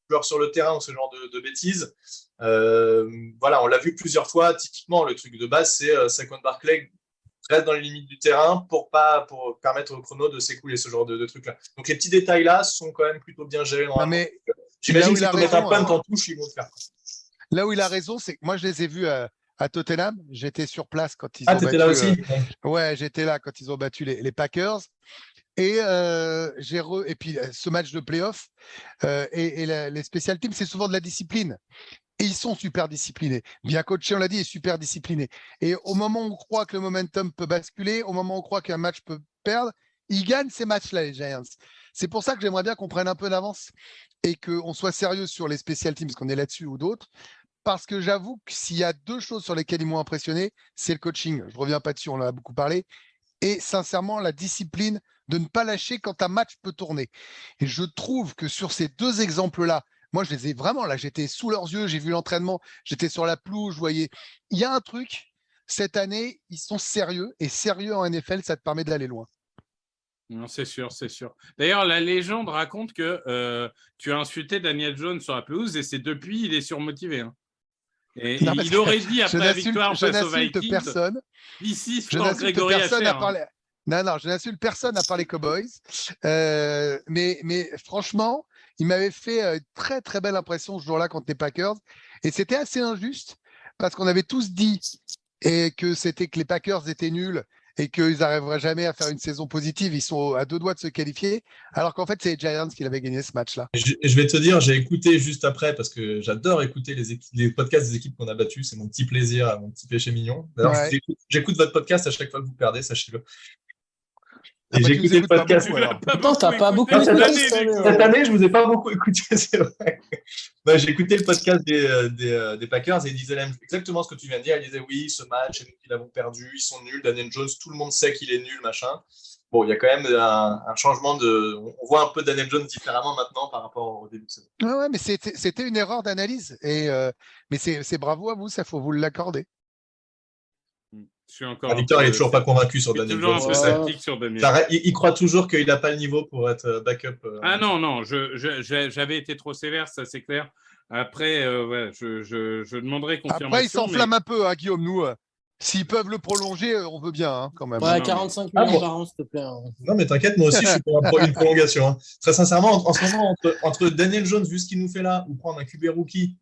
joueurs sur le terrain ou ce genre de bêtises. Voilà, on l'a vu plusieurs fois. Typiquement, le truc de base, c'est Saquon Barkley reste dans les limites du terrain pour permettre au chrono de s'écouler, ce genre de trucs-là. Donc, les petits détails-là sont quand même plutôt bien gérés. Mais j'imagine là où qu'il faut il a mettre un raison, punt en touche, ils vont le faire. Là où il a raison, c'est que moi, je les ai vus à Tottenham. J'étais sur place quand ils ont t'étais battu. là aussi Ouais, j'étais là quand ils ont battu les Packers. Et, et puis, ce match de playoff les special teams, c'est souvent de la discipline. Et ils sont super disciplinés. Bien coaché, on l'a dit, et super disciplinés. Et au moment où on croit que le momentum peut basculer, au moment où on croit qu'un match peut perdre, ils gagnent ces matchs-là, les Giants. C'est pour ça que j'aimerais bien qu'on prenne un peu d'avance et qu'on soit sérieux sur les special teams, qu'on est là-dessus ou d'autres. Parce que j'avoue que s'il y a deux choses sur lesquelles ils m'ont impressionné, c'est le coaching. Je ne reviens pas dessus, on en a beaucoup parlé. Et sincèrement, la discipline de ne pas lâcher quand un match peut tourner. Et je trouve que sur ces deux exemples-là, moi, je les ai vraiment, là, j'étais sous leurs yeux, j'ai vu l'entraînement, j'étais sur la pelouse, je voyais. Il y a un truc, cette année, ils sont sérieux, et sérieux en NFL, ça te permet d'aller loin. Non, c'est sûr, c'est sûr. D'ailleurs, la légende raconte que tu as insulté Daniel Jones sur la pelouse, et c'est depuis, il est surmotivé. Hein. Et Non, il aurait dit après la victoire face aux Vikings, personne. Ici, Je n'insulte personne à part hein. Non, je n'insulte personne à part les Cowboys. Mais franchement, il m'avait fait très, très belle impression ce jour-là contre les Packers. Et c'était assez injuste parce qu'on avait tous dit que les Packers étaient nuls et qu'ils n'arriveraient jamais à faire une saison positive. Ils sont à 2 doigts de se qualifier, alors qu'en fait, c'est les Giants qui avaient gagné ce match-là. Je vais te dire, j'ai écouté juste après, parce que j'adore écouter les podcasts des équipes qu'on a battues. C'est mon petit plaisir, mon petit péché mignon. D'ailleurs, j'écoute votre podcast à chaque fois que vous perdez, sachez-le. Et j'ai écouté le podcast. Attends, t'as pas beaucoup cette année, je vous ai pas beaucoup écouté, c'est vrai. J'ai écouté le podcast des Packers et ils disaient exactement ce que tu viens de dire. Ils disaient oui, ce match, c'est nous qui l'avons perdu, ils sont nuls. Daniel Jones, tout le monde sait qu'il est nul, machin. Bon, il y a quand même un changement de. On voit un peu Daniel Jones différemment maintenant par rapport au début de saison. Ouais, mais c'était une erreur d'analyse. Mais c'est bravo à vous, ça faut vous l'accorder. Je suis encore Victor, il n'est toujours pas convaincu sur Daniel Jones. Sur Daniel. Il croit toujours qu'il n'a pas le niveau pour être backup. Ah non, j'avais été trop sévère, ça c'est clair. Après, je demanderai confirmation. Après, il s'enflamme un peu, hein, Guillaume. Nous, s'ils peuvent le prolonger, on veut bien, hein, quand même. Ouais, 45 millions par an, s'il te plaît. Hein. Non, mais t'inquiète, moi aussi, je suis pour une prolongation. Hein. Très sincèrement, en ce moment, entre Daniel Jones, vu ce qu'il nous fait là, ou prendre un QB rookie,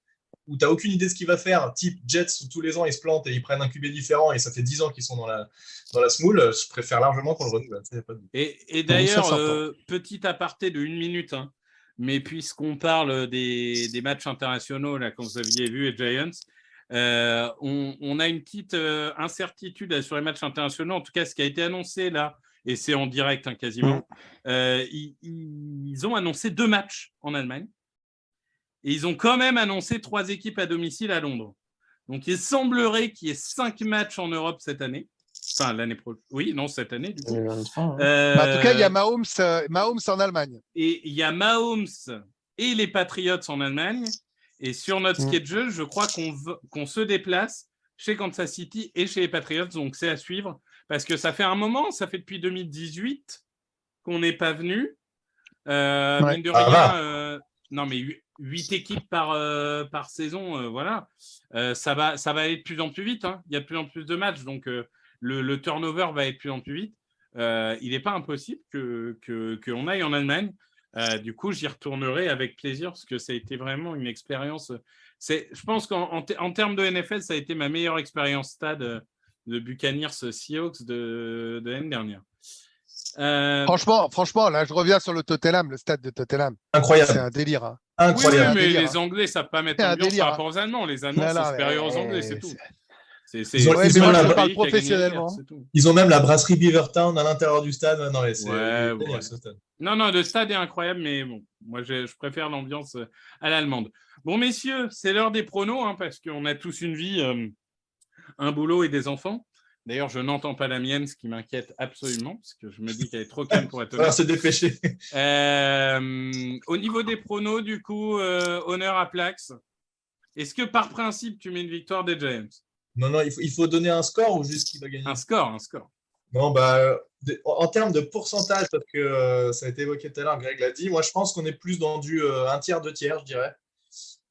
où tu n'as aucune idée de ce qu'il va faire, type Jets, où tous les ans, ils se plantent et ils prennent un QB différent, et ça fait 10 ans qu'ils sont dans la smoule, je préfère largement qu'on le renouvelle. Et d'ailleurs, petit aparté de 1 minute, hein, mais puisqu'on parle des matchs internationaux, là, comme vous aviez vu, les Giants, on a une petite incertitude sur les matchs internationaux, en tout cas, ce qui a été annoncé là, et c'est en direct hein, quasiment, ils ont annoncé 2 matchs en Allemagne. Et ils ont quand même annoncé 3 équipes à domicile à Londres. Donc, il semblerait qu'il y ait 5 matchs en Europe cette année. Enfin, l'année prochaine. Oui, non, cette année, du coup. En tout cas, il y a Mahomes en Allemagne. Et il y a Mahomes et les Patriots en Allemagne. Et sur notre schedule, je crois qu'on se déplace chez Kansas City et chez les Patriots. Donc, c'est à suivre. Parce que ça fait un moment, ça fait depuis 2018 qu'on n'est pas venu. Mine de rien, non, mais 8 équipes par saison, voilà. Ça va aller de plus en plus vite. Hein. Il y a de plus en plus de matchs, donc le turnover va être de plus en plus vite. Il n'est pas impossible qu'on aille en Allemagne. Du coup, j'y retournerai avec plaisir parce que ça a été vraiment une expérience. Je pense qu'en termes de NFL, ça a été ma meilleure expérience stade de Buccaneers Seahawks de l'année dernière. Franchement, là, je reviens sur le stade de Tottenham. Incroyable. C'est un délire. Hein. Incroyable. Oui, mais les Anglais ne savent pas mettre ambiance par rapport aux Allemands. Les Allemands, c'est supérieur aux Anglais, c'est tout. Je parle professionnellement. Ils ont même la brasserie Beavertown à l'intérieur du stade. Non, le stade est incroyable, mais bon, moi, je préfère l'ambiance à l'allemande. Bon, messieurs, c'est l'heure des pronos, hein, parce qu'on a tous une vie, un boulot et des enfants. D'ailleurs, je n'entends pas la mienne, ce qui m'inquiète absolument, parce que je me dis qu'elle est trop calme pour être honnête. Alors, se dépêcher. Au niveau des pronos, du coup, honneur à Plax. Est-ce que par principe, tu mets une victoire des Giants ? Non, il faut donner un score ou juste qui va gagner ? Un score. Non, en termes de pourcentage, parce que ça a été évoqué tout à l'heure, Greg l'a dit, moi je pense qu'on est plus dans du un tiers, deux tiers, je dirais.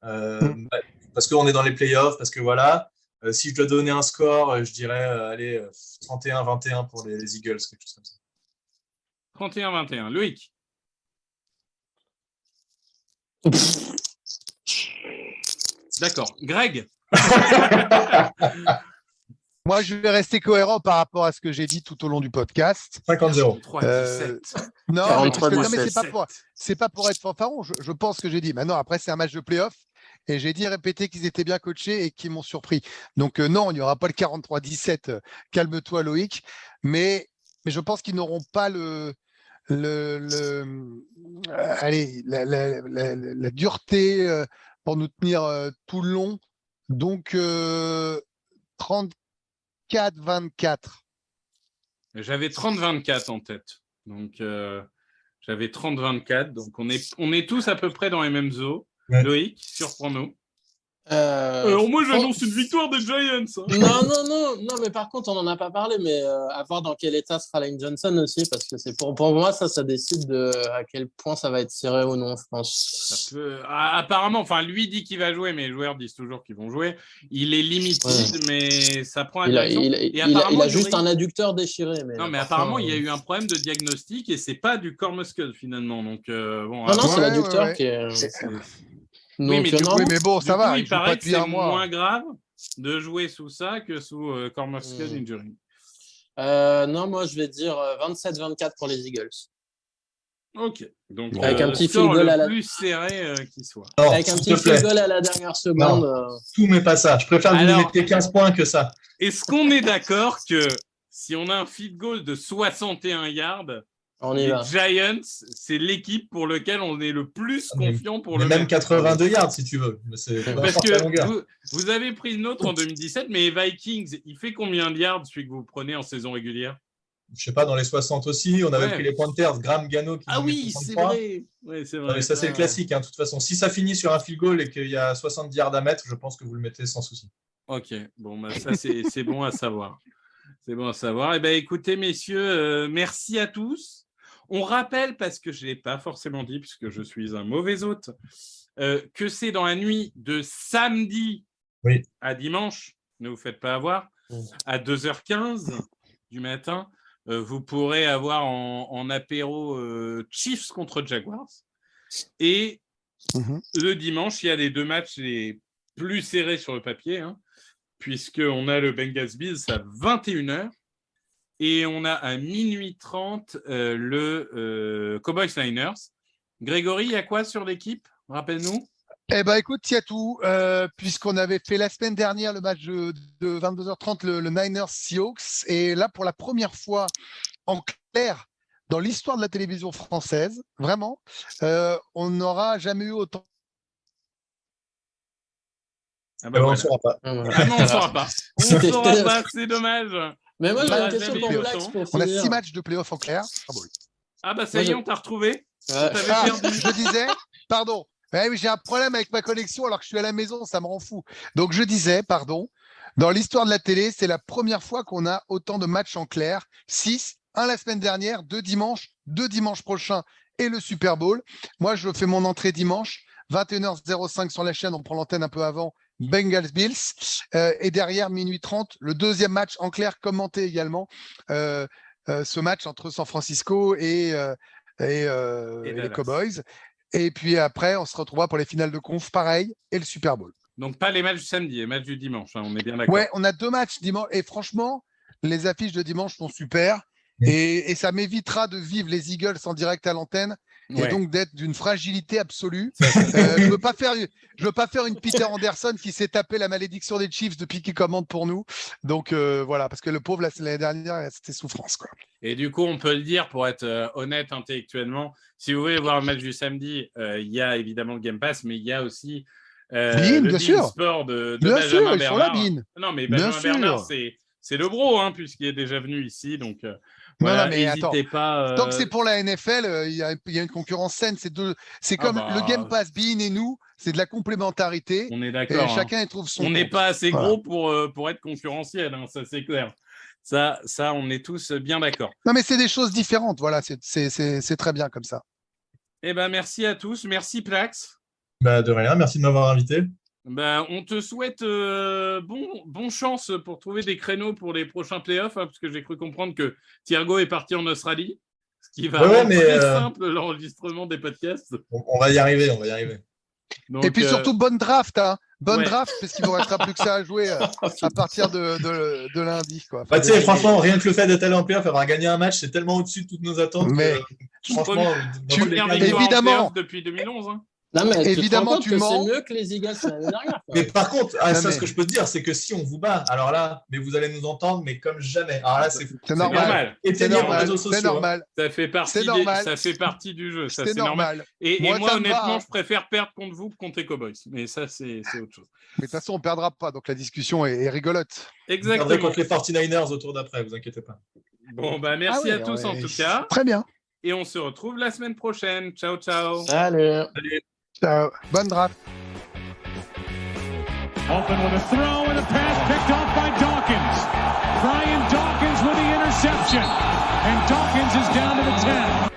Parce qu'on est dans les playoffs, parce que voilà. Si je dois donner un score, je dirais allez, 31-21 pour les Eagles, quelque chose comme ça. 31-21. Loïc. D'accord. Greg. Moi, je vais rester cohérent par rapport à ce que j'ai dit tout au long du podcast. 50-0. 3-17. Non, 43, mais c'est 17. pas pour être fanfaron. Je pense que j'ai dit. Maintenant, après, c'est un match de play-off. Et j'ai dit répéter qu'ils étaient bien coachés et qu'ils m'ont surpris. Donc, non, il n'y aura pas le 43-17. Calme-toi, Loïc. Mais je pense qu'ils n'auront pas la dureté pour nous tenir tout le long. Donc, 34-24. J'avais 30-24 en tête. Donc, j'avais 30-24. Donc, on est tous à peu près dans les mêmes eaux. Ouais. Loïc, surprends-nous. Moi, j'annonce une victoire des Giants. Non, mais par contre, on n'en a pas parlé, mais à voir dans quel état sera Lane Johnson aussi, parce que c'est pour moi, ça décide à quel point ça va être serré ou non, je pense. Apparemment, enfin, lui dit qu'il va jouer, mais les joueurs disent toujours qu'ils vont jouer. Il est limité, mais ça prend un Il a juste un adducteur déchiré. Non, mais apparemment, il y a eu un problème de diagnostic et c'est pas du core muscle finalement. Donc, bon. Non, c'est Ouais, l'adducteur ouais. qui est. Oui, mais du coup, Oui, mais bon, ça va. Il Il joue paraît pas que depuis c'est un mois. moins grave de jouer sous ça que sous core muscle injury. Non, moi, je vais dire 27-24 pour les Eagles. Ok. Donc, Avec un petit score field goal le à la- plus serré qui soit. Non, Avec un s'il petit te plaît. field goal à la dernière seconde. Tout, mais pas ça. Je préfère que vous Alors- nous mettiez 15 points que ça. Est-ce qu'on est d'accord que si on a un field goal de 61 yards, On y les va. Giants, c'est l'équipe pour laquelle on est le plus confiant pour Mais le même mettre. 82 yards si tu veux. Mais c'est peu Parce importe la que longueur. vous avez pris une autre en 2017, mais les Vikings, il fait combien de yards celui que vous prenez en saison régulière? Je sais pas, dans les 60 aussi, on avait Ouais. pris les Panthers, Graham Gano qui Ah met oui, c'est 63. vrai. Ouais, c'est Non, vrai. mais ça, c'est le classique. Hein, de toute façon, si ça finit sur un field goal et qu'il y a 70 yards à mettre, je pense que vous le mettez sans souci. Ok, bon, bah, ça, c'est bon à savoir. C'est bon à savoir. Eh bien, écoutez, messieurs, merci à tous. On rappelle, parce que je ne l'ai pas forcément dit, puisque je suis un mauvais hôte, que c'est dans la nuit de samedi à dimanche, ne vous faites pas avoir, à 2h15 du matin, vous pourrez avoir en apéro Chiefs contre Jaguars. Et le dimanche, il y a les deux matchs les plus serrés sur le papier, hein, puisqu'on a le Bengals Bills à 21h et on a à minuit 30 le Cowboys Niners. Grégory, il y a quoi sur l'équipe? Rappelle-nous. Eh ben, écoute, il y a tout. Puisqu'on avait fait la semaine dernière le match de 22h30, le Niners Seahawks. Et là, pour la première fois en clair dans l'histoire de la télévision française, vraiment, on n'aura jamais eu autant. Ah bah On voilà. ne saura pas. Ah non, on ne saura pas. On ne saura pas, c'est dommage. Mais moi, j'ai Bah, une question jamais pour eu Black. autant. pour On a finir. 6 matchs de playoff en clair. Ah, bon. Ah bah ça y est, on t'a retrouvé. Ouais. T'avais Ah, perdu. je disais, pardon, ouais, mais j'ai un problème avec ma connexion alors que je suis à la maison, ça me rend fou. Donc je disais, pardon, dans l'histoire de la télé, c'est la première fois qu'on a autant de matchs en clair. 6, un la semaine dernière, 2 dimanche prochain et le Super Bowl. Moi, je fais mon entrée dimanche, 21h05 sur la chaîne, on prend l'antenne un peu avant, Bengals Bills. Et derrière, minuit 30, le deuxième match en clair, commenté également. Ce match entre San Francisco et les Dallas. Cowboys. Et puis après, on se retrouvera pour les finales de conf, pareil, et le Super Bowl. Donc pas les matchs du samedi, les matchs du dimanche, hein, on est bien d'accord. Ouais, on a 2 matchs dimanche. Et franchement, les affiches de dimanche sont super. Et ça m'évitera de vivre les Eagles en direct à l'antenne. Et Ouais. donc d'être d'une fragilité absolue. Je veux pas faire une Peter Anderson qui s'est tapé la malédiction des Chiefs depuis qu'il commande pour nous. Donc voilà, parce que le pauvre l'année dernière, c'était souffrance, quoi. Et du coup, on peut le dire pour être honnête intellectuellement, si vous voulez voir le match du samedi, il y a évidemment le Game Pass, mais il y a aussi Bein, le bien sûr. Sport de Bien Benjamin sûr, ils sont là, Bernard. Bein. Non, mais Bien Benjamin Bernard, sûr. c'est le bro, hein, puisqu'il est déjà venu ici. Donc Non, voilà, non, mais attends. n'hésitez pas. Tant que c'est pour la NFL, il y a une concurrence saine. C'est comme bah. le Game Pass, Bein et nous, c'est de la complémentarité. On est Et d'accord. hein. chacun y trouve son On n'est compte. pas assez Voilà. gros pour être concurrentiel, hein, ça c'est clair. Ça, on est tous bien d'accord. Non, mais c'est des choses différentes. Voilà, c'est très bien comme ça. Eh ben, merci à tous. Merci, Plax. De rien, merci de m'avoir invité. On te souhaite bon chance pour trouver des créneaux pour les prochains playoffs, parce que j'ai cru comprendre que Thiergo est parti en Australie, ce qui va rendre très simple l'enregistrement des podcasts. On va y arriver. Donc, et puis surtout, bonne draft, hein. Draft, parce qu'il ne vous restera plus que ça à jouer à partir de lundi. Quoi. Tu sais, franchement, rien que le fait d'être allé en playoff, avoir gagné un match, c'est tellement au-dessus de toutes nos attentes. Mais franchement, évidemment, depuis 2011. Hein. Non, mais évidemment, tu mens. C'est mieux que les Eagles l'année dernière. Mais par contre, ce que je peux te dire, c'est que si on vous bat, alors là, mais vous allez nous entendre, mais comme jamais. Alors là, c'est normal. C'est normal. C'est normal. Ça fait partie du jeu. Ça, c'est normal. Et moi, honnêtement, je préfère perdre contre vous que contre les Cowboys. Mais ça, c'est autre chose. Mais de toute façon, on ne perdra pas. Donc la discussion est rigolote. Exactement. On perdra contre les 49ers au tour d'après, vous inquiétez pas. Bon, merci à tous en tout cas. Très bien. Et on se retrouve la semaine prochaine. Ciao. Salut. Ciao. Bonne draft. Open with a throw and a pass picked off by Dawkins. Brian Dawkins with the interception. And Dawkins is down to the 10.